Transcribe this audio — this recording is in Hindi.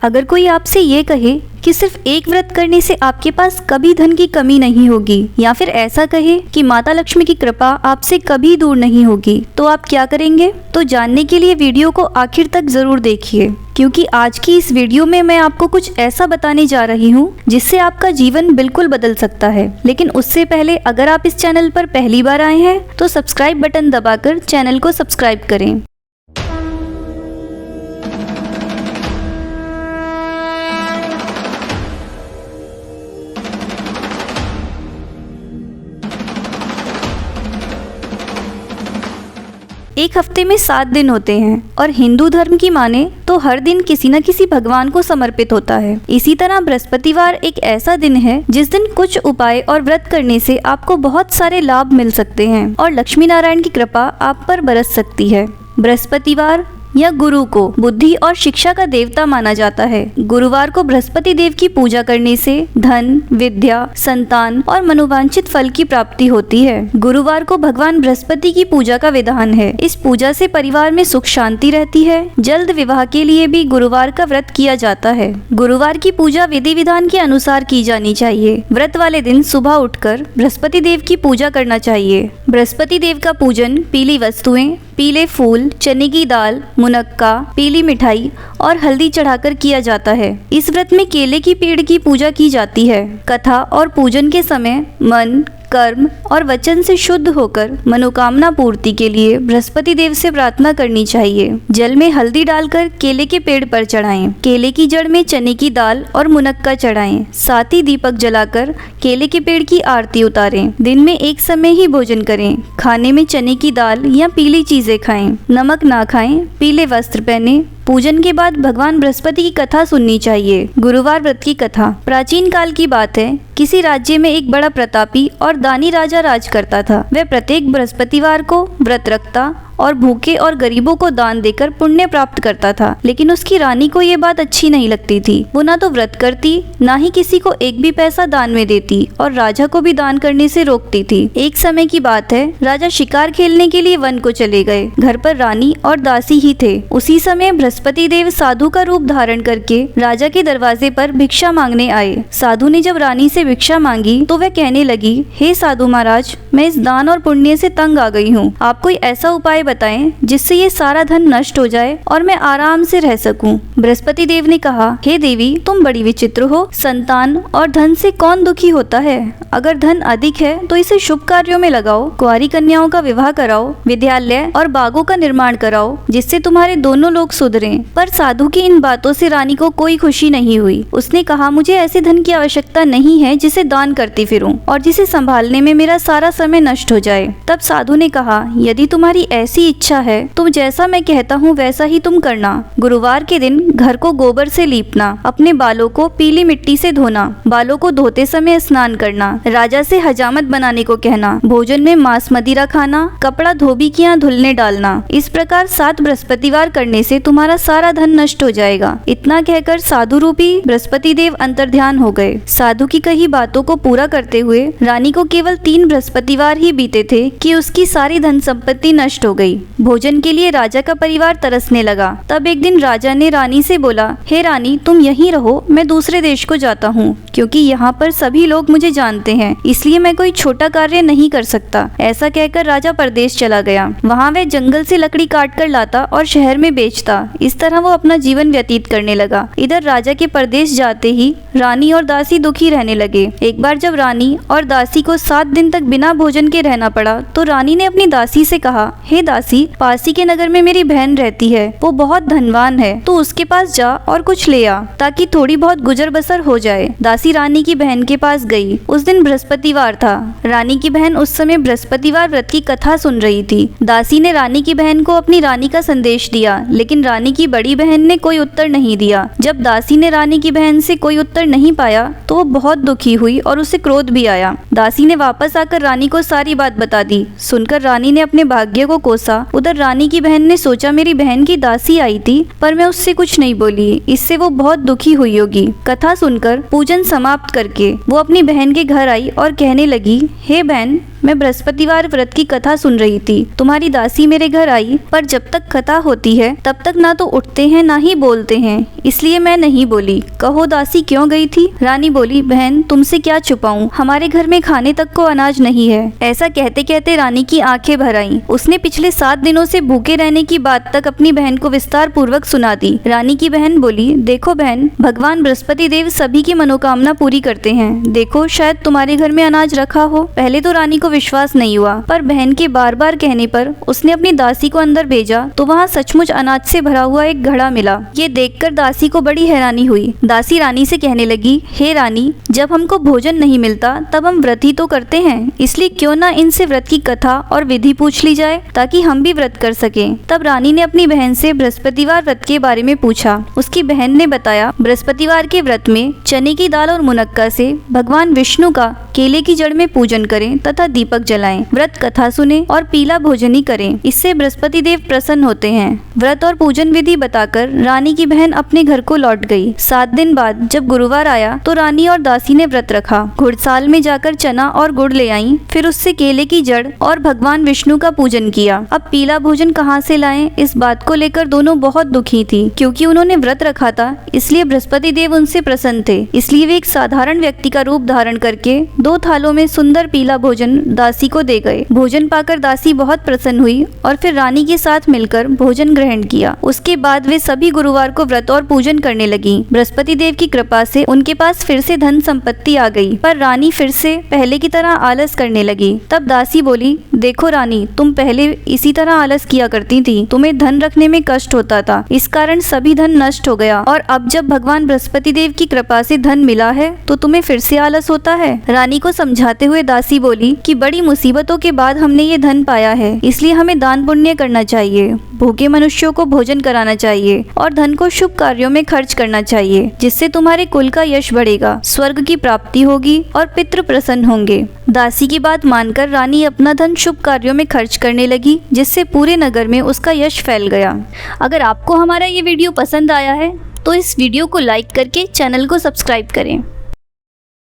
अगर कोई आपसे ये कहे कि सिर्फ एक व्रत करने से आपके पास कभी धन की कमी नहीं होगी, या फिर ऐसा कहे कि माता लक्ष्मी की कृपा आपसे कभी दूर नहीं होगी, तो आप क्या करेंगे? तो जानने के लिए वीडियो को आखिर तक जरूर देखिए, क्योंकि आज की इस वीडियो में मैं आपको कुछ ऐसा बताने जा रही हूँ जिससे आपका जीवन बिल्कुल बदल सकता है। लेकिन उससे पहले अगर आप इस चैनल पर पहली बार आए हैं तो सब्सक्राइब बटन दबाकर चैनल को सब्सक्राइब करें। एक हफ्ते में 7 दिन होते हैं और हिंदू धर्म की माने तो हर दिन किसी न किसी भगवान को समर्पित होता है। इसी तरह बृहस्पतिवार एक ऐसा दिन है जिस दिन कुछ उपाय और व्रत करने से आपको बहुत सारे लाभ मिल सकते हैं और लक्ष्मी नारायण की कृपा आप पर बरस सकती है। बृहस्पतिवार या गुरु को बुद्धि और शिक्षा का देवता माना जाता है। गुरुवार को बृहस्पति देव की पूजा करने से धन, विद्या, संतान और मनोवांछित फल की प्राप्ति होती है। गुरुवार को भगवान बृहस्पति की पूजा का विधान है। इस पूजा से परिवार में सुख शांति रहती है। जल्द विवाह के लिए भी गुरुवार का व्रत किया जाता है। गुरुवार की पूजा विधि विधान के अनुसार की जानी चाहिए। व्रत वाले दिन सुबह उठकर बृहस्पति देव की पूजा करना चाहिए। बृहस्पति देव का पूजन पीली वस्तुएं, पीले फूल, चने की दाल, मुनक्का, पीली मिठाई और हल्दी चढ़ाकर किया जाता है। इस व्रत में केले की पेड़ की पूजा की जाती है। कथा और पूजन के समय मन, कर्म और वचन से शुद्ध होकर मनोकामना पूर्ति के लिए बृहस्पति देव से प्रार्थना करनी चाहिए। जल में हल्दी डालकर केले के पेड़ पर चढ़ाएं। केले की जड़ में चने की दाल और मुनक्का चढ़ाएं। साथ ही दीपक जलाकर केले के पेड़ की आरती उतारें। दिन में एक समय ही भोजन करें। खाने में चने की दाल या पीली चीजें खाएं। नमक ना खाएं। पीले वस्त्र पहने। पूजन के बाद भगवान बृहस्पति की कथा सुननी चाहिए। गुरुवार व्रत की कथा प्राचीन काल की बात है। किसी राज्य में एक बड़ा प्रतापी और दानी राजा राज करता था। वह प्रत्येक बृहस्पतिवार को व्रत रखता और भूखे और गरीबों को दान देकर पुण्य प्राप्त करता था। लेकिन उसकी रानी को ये बात अच्छी नहीं लगती थी। वो ना तो व्रत करती, ना ही किसी को एक भी पैसा दान में देती और राजा को भी दान करने से रोकती थी। एक समय की बात है, राजा शिकार खेलने के लिए वन को चले गए। घर पर रानी और दासी ही थे। उसी समय बृहस्पति देव साधु का रूप धारण करके राजा के दरवाजे पर भिक्षा मांगने आए। साधु ने जब रानी से भिक्षा मांगी तो वह कहने लगी, हे साधु महाराज, मैं इस दान और पुण्य से तंग आ गई हूँ। आप कोई ऐसा उपाय बताएं जिससे ये सारा धन नष्ट हो जाए और मैं आराम से रह सकूं। बृहस्पति देव ने कहा, हे देवी, तुम बड़ी विचित्र हो। संतान और धन से कौन दुखी होता है? अगर धन अधिक है तो इसे शुभ कार्यों में लगाओ। कुंवारी कन्याओं का विवाह कराओ। विद्यालय और बागों का निर्माण कराओ, जिससे तुम्हारे दोनों लोग सुधरें। पर साधु की इन बातों से रानी को कोई खुशी नहीं हुई। उसने कहा, मुझे ऐसे धन की आवश्यकता नहीं है जिसे दान करती फिरूं और जिसे संभालने में मेरा सारा समय नष्ट हो जाए। तब साधु ने कहा, यदि तुम्हारी ऐसी इच्छा है तो जैसा मैं कहता हूँ वैसा ही तुम करना। गुरुवार के दिन घर को गोबर से लीपना। अपने बालों को पीली मिट्टी से धोना। बालों को धोते समय स्नान करना। राजा से हजामत बनाने को कहना। भोजन में मांस मदिरा खाना। कपड़ा धोबी की यहाँ धुलने डालना। इस प्रकार 7 बृहस्पतिवार करने से तुम्हारा सारा धन नष्ट हो जाएगा। इतना कहकर साधु रूपी बृहस्पति देव अंतर्ध्यान हो गए। साधु की कही बातों को पूरा करते हुए रानी को केवल 3 बृहस्पतिवार ही बीते थे कि उसकी सारी धन संपत्ति नष्ट हो गई। भोजन के लिए राजा का परिवार तरसने लगा। तब एक दिन राजा ने रानी से बोला, हे रानी, तुम यहीं रहो, मैं दूसरे देश को जाता हूँ, क्योंकि यहाँ पर सभी लोग मुझे जानते हैं, इसलिए मैं कोई छोटा कार्य नहीं कर सकता। ऐसा कहकर राजा परदेश चला गया। वहाँ वह जंगल से लकड़ी काट कर लाता और शहर में बेचता। इस तरह वो अपना जीवन व्यतीत करने लगा। इधर राजा के परदेश जाते ही रानी और दासी दुखी रहने लगे। एक बार जब रानी और दासी को 7 दिन तक बिना भोजन के रहना पड़ा तो रानी ने अपनी दासी से कहा, हे दासी, पासी के नगर में मेरी बहन रहती है, वो बहुत धनवान है, तो उसके पास जा और कुछ ले आ ताकि थोड़ी बहुत गुजर बसर हो जाए। दासी रानी की बहन के पास गई। उस दिन बृहस्पतिवार था। रानी की बहन उस समय बृहस्पतिवार व्रत की कथा सुन रही थी। दासी ने रानी की बहन को अपनी रानी का संदेश दिया, लेकिन रानी की बड़ी बहन ने कोई उत्तर नहीं दिया। जब दासी ने रानी की बहन से कोई उत्तर नहीं पाया तो वो बहुत दुखी हुई और उसे क्रोध भी आया। दासी ने वापस आकर रानी को सारी बात बता दी। सुनकर रानी ने अपने भाग्य को कोसा। उधर रानी की बहन ने सोचा, मेरी बहन की दासी आई थी पर मैं उससे कुछ नहीं बोली, इससे वो बहुत दुखी हुई होगी। कथा सुनकर पूजन समाप्त करके वो अपनी बहन के घर आई और कहने लगी, हे बहन, मैं बृहस्पतिवार व्रत की कथा सुन रही थी। तुम्हारी दासी मेरे घर आई, पर जब तक कथा होती है तब तक ना तो उठते हैं ना ही बोलते हैं, इसलिए मैं नहीं बोली। कहो दासी क्यों गई थी? रानी बोली, बहन तुमसे क्या छुपाऊं, हमारे घर में खाने तक को अनाज नहीं है। ऐसा कहते कहते रानी की आंखें भर आईं। उसने पिछले 7 दिनों से भूखे रहने की बात तक अपनी बहन को विस्तार पूर्वक सुना दी। रानी की बहन बोली, देखो बहन, भगवान बृहस्पति देव सभी की मनोकामना पूरी करते हैं। देखो शायद तुम्हारे घर में अनाज रखा हो। पहले तो रानी को विश्वास नहीं हुआ, पर बहन के बार बार कहने पर उसने अपनी दासी को अंदर भेजा तो वहाँ सचमुच अनाज से भरा हुआ एक घड़ा मिला। ये देखकर दासी को बड़ी हैरानी हुई। दासी रानी से कहने लगी, हे रानी, जब हमको भोजन नहीं मिलता तब हम व्रत ही तो करते हैं, इसलिए क्यों ना इनसे व्रत की कथा और विधि पूछ ली जाए ताकि हम भी व्रत कर सकें। तब रानी ने अपनी बहन से बृहस्पतिवार व्रत के बारे में पूछा। उसकी बहन ने बताया, बृहस्पतिवार के व्रत में चने की दाल और मुनक्का से भगवान विष्णु का केले की जड़ में पूजन करें तथा दीपक जलाएं, व्रत कथा सुने और पीला भोजन ही करें, इससे बृहस्पति देव प्रसन्न होते हैं। व्रत और पूजन विधि बताकर रानी की बहन अपने घर को लौट गई। 7 दिन बाद जब गुरुवार आया तो रानी और दासी ने व्रत रखा। घुड़साल में जाकर चना और गुड़ ले आई, फिर उससे केले की जड़ और भगवान विष्णु का पूजन किया। अब पीला भोजन कहाँ से लाएं, इस बात को लेकर दोनों बहुत दुखी थी, क्योंकि उन्होंने व्रत रखा था, इसलिए बृहस्पति देव उनसे प्रसन्न थे। इसलिए वे एक साधारण व्यक्ति का रूप धारण करके 2 थालों में सुंदर पीला भोजन दासी को दे गए। भोजन पाकर दासी बहुत प्रसन्न हुई और फिर रानी के साथ मिलकर भोजन ग्रहण किया। उसके बाद वे सभी गुरुवार को व्रत और पूजन करने लगी। बृहस्पति देव की कृपा से उनके पास फिर से धन संपत्ति आ गई, पर रानी फिर से पहले की तरह आलस करने लगी। तब दासी बोली, देखो रानी, तुम पहले इसी तरह आलस किया करती थी, तुम्हें धन रखने में कष्ट होता था, इस कारण सभी धन नष्ट हो गया, और अब जब भगवान बृहस्पति देव की कृपा से धन मिला है तो तुम्हें फिर से आलस होता है। रानी को समझाते हुए दासी बोली कि बड़ी मुसीबतों के बाद हमने ये धन पाया है, इसलिए हमें दान पुण्य करना चाहिए, भूखे मनुष्यों को भोजन कराना चाहिए और धन को शुभ कार्यों में खर्च करना चाहिए, जिससे तुम्हारे कुल का यश बढ़ेगा, स्वर्ग की प्राप्ति होगी और पितृ प्रसन्न होंगे। दासी की बात मानकर रानी अपना धन शुभ कार्यों में खर्च करने लगी, जिससे पूरे नगर में उसका यश फैल गया। अगर आपको हमारा ये वीडियो पसंद आया है तो इस वीडियो को लाइक करके चैनल को सब्सक्राइब करें।